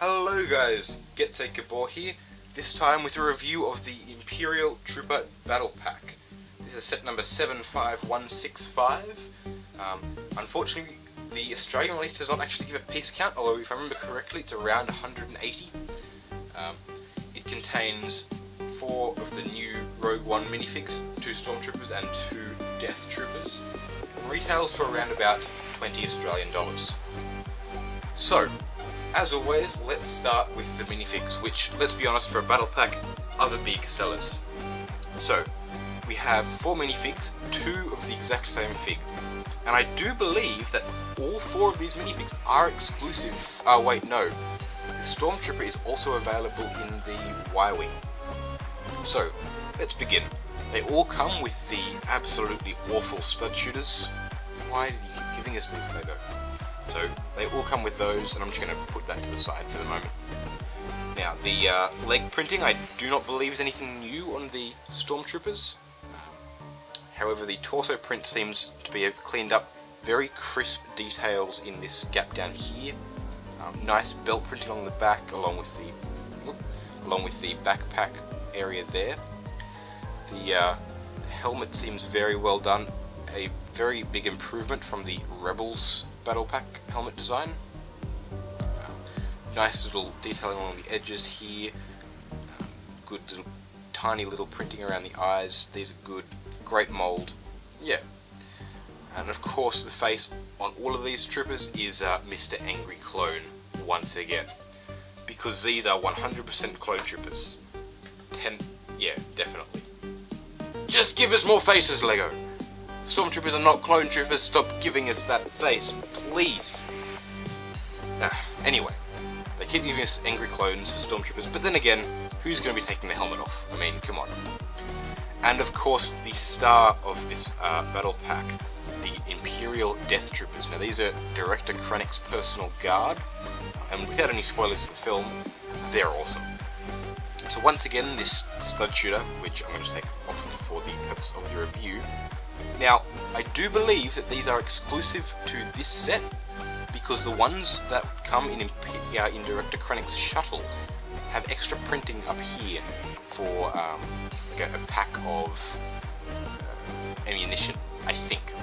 Hello guys, Gett'se Cabur here, this time with a review of the Imperial Trooper Battle Pack. This is set number 75165. Unfortunately, the Australian release does not actually give a piece count, although if I remember correctly it's around 180. It contains 4 of the new Rogue One minifigs, 2 Stormtroopers and 2 Death Troopers, and retails for around about $20 Australian. So, as always, let's start with the minifigs, which, let's be honest, for a battle pack, are the big sellers. So, we have 4 minifigs, 2 of the exact same fig. And I do believe that all 4 of these minifigs are exclusive. Oh wait, no. The Stormtrooper is also available in the Y-Wing. So, let's begin. They all come with the absolutely awful stud shooters. Why do you keep giving us these, Lego? So they all come with those, and I'm just going to put that to the side for the moment. Now, the leg printing I do not believe is anything new on the Stormtroopers. However, the torso print seems to be cleaned up. Very crisp details in this gap down here. Nice belt printing along the back, along with the backpack area there. The helmet seems very well done. A very big improvement from the Rebels Battle Pack helmet design. Nice little detailing along the edges here. Good little, tiny little printing around the eyes. These are good. Great mold. Yeah. And of course the face on all of these troopers is Mr. Angry Clone once again. Because these are 100% clone troopers. Yeah, definitely. Just give us more faces, Lego! Stormtroopers are not clone troopers, stop giving us that face, please! Anyway, they keep giving us angry clones for Stormtroopers, but then again, who's going to be taking the helmet off? I mean, come on. And of course, the star of this battle pack, the Imperial Death Troopers. Now these are Director Krennic's personal guard, and without any spoilers of the film, they're awesome. So once again, this stud shooter, which I'm going to take off for the purpose of the review. Now, I do believe that these are exclusive to this set, because the ones that come in Director Krennic's shuttle have extra printing up here for like a pack of ammunition, I think.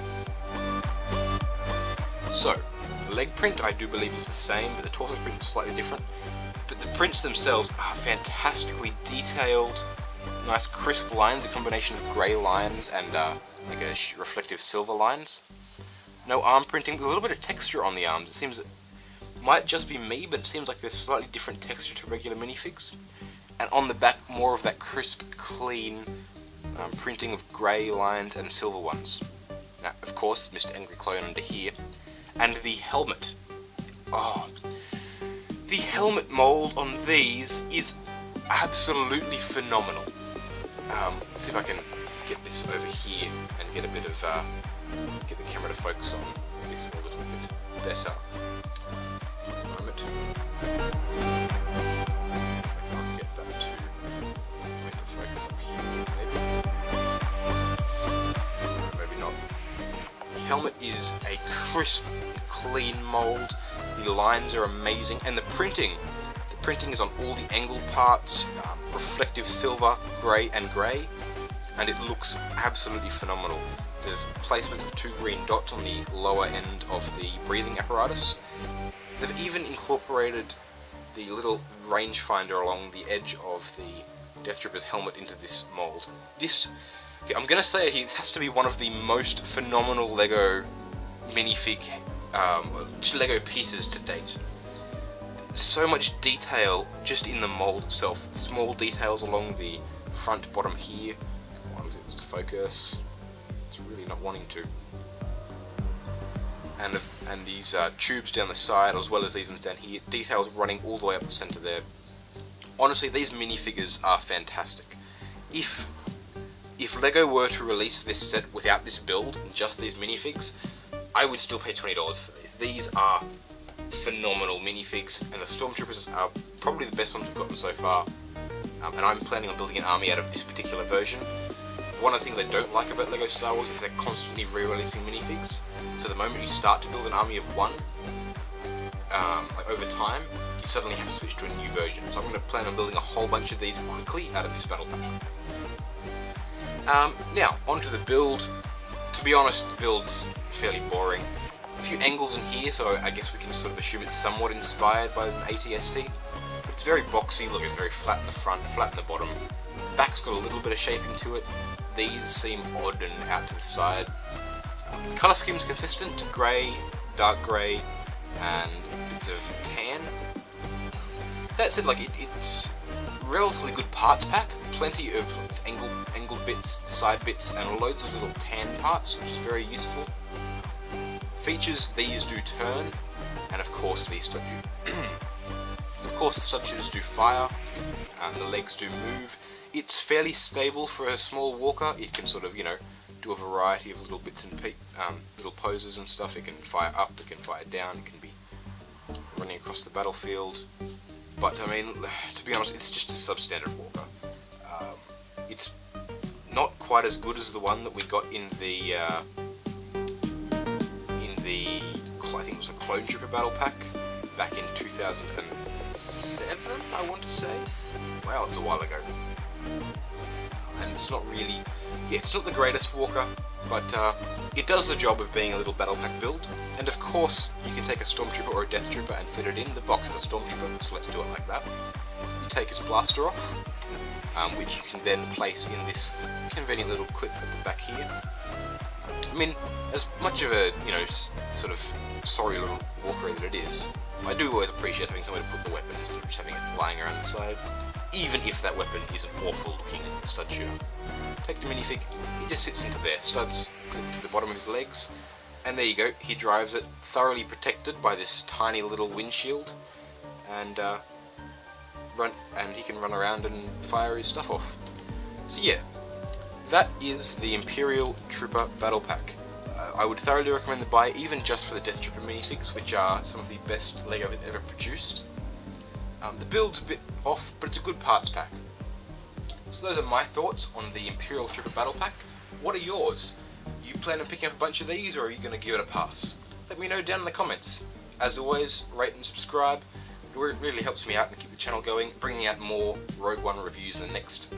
So, the leg print I do believe is the same, but the torso print is slightly different. But the prints themselves are fantastically detailed, nice crisp lines, a combination of grey lines and like a reflective silver lines. No arm printing, with a little bit of texture on the arms. It seems, it might just be me, but it seems like there's slightly different texture to regular minifigs. And on the back, more of that crisp, clean printing of grey lines and silver ones. Now, of course, Mr. Angry Clone under here. And the helmet. Oh, the helmet mold on these is absolutely phenomenal. Let's see if I can get this over here and get a bit of get the camera to focus on this a little bit better. Moment. I can't get that to make the focus up here, maybe. Maybe not. The helmet is a crisp, clean mold. The lines are amazing, and the printing is on all the angled parts, reflective silver, grey, and it looks absolutely phenomenal. There's placement of 2 green dots on the lower end of the breathing apparatus. They've even incorporated the little rangefinder along the edge of the Death Trooper's helmet into this mold. Okay, I'm gonna say it has to be one of the most phenomenal Lego minifig, Lego pieces to date. So much detail just in the mold itself. Small details along the front bottom here. Why does it focus? It's really not wanting to. And these tubes down the side, as well as these ones down here. Details running all the way up the center there. Honestly, these minifigures are fantastic. If Lego were to release this set without this build, just these minifigs, I would still pay $20 for these. These are phenomenal minifigs, and the Stormtroopers are probably the best ones we've gotten so far. And I'm planning on building an army out of this particular version. One of the things I don't like about LEGO Star Wars is they're constantly re-releasing minifigs. So the moment you start to build an army of one, like over time, you suddenly have to switch to a new version. So I'm going to plan on building a whole bunch of these quickly out of this battle pack. Now, onto the build. To be honest, the build's fairly boring. A few angles in here, so I guess we can sort of assume it's somewhat inspired by an ATST. But it's very boxy, look, it's very flat in the front, flat in the bottom. Back's got a little bit of shaping to it. These seem odd and out to the side. The colour scheme's consistent, grey, dark grey, and bits of tan. That said, like, it's relatively good parts pack. Plenty of angled bits, side bits, and loads of little tan parts, which is very useful. Features, these do turn, and of course these do. Of course the stud shooters do fire, and the legs do move. It's fairly stable for a small walker. It can sort of, you know, do a variety of little bits and little poses and stuff. It can fire up, it can fire down, it can be running across the battlefield. But I mean, to be honest, it's just a substandard walker. It's not quite as good as the one that we got in the I think it was a Clone Trooper Battle Pack back in 2007, I want to say. Wow, it's a while ago. And it's not really, yeah, it's not the greatest walker, but it does the job of being a little battle pack build. And of course, you can take a Stormtrooper or a Death Trooper and fit it in. The box has a Stormtrooper, so let's do it like that. You take his blaster off, which you can then place in this convenient little clip at the back here. I mean, as much of a, you know, sort of sorry little walker that it is, I do always appreciate having somewhere to put the weapon instead of just having it lying around the side, even if that weapon is an awful looking stud shooter. Take the minifig, he just sits into there, studs clipped to the bottom of his legs, and there you go, he drives it thoroughly protected by this tiny little windshield, and he can run around and fire his stuff off. So yeah, that is the Imperial Trooper Battle Pack. I would thoroughly recommend the buy, even just for the Death Trooper minifigs, which are some of the best LEGO ever produced. The build's a bit off, but it's a good parts pack. So those are my thoughts on the Imperial Trooper Battle Pack. What are yours? You plan on picking up a bunch of these, or are you going to give it a pass? Let me know down in the comments. As always, rate and subscribe. It really helps me out and keep the channel going, bringing out more Rogue One reviews in the next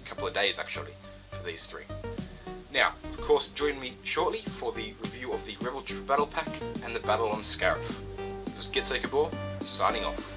couple of days, actually, for these three. Now, of course, join me shortly for the review of the Rebel Trooper Battle Pack and the Battle on Scarif. This is Gett'se Cabur, signing off.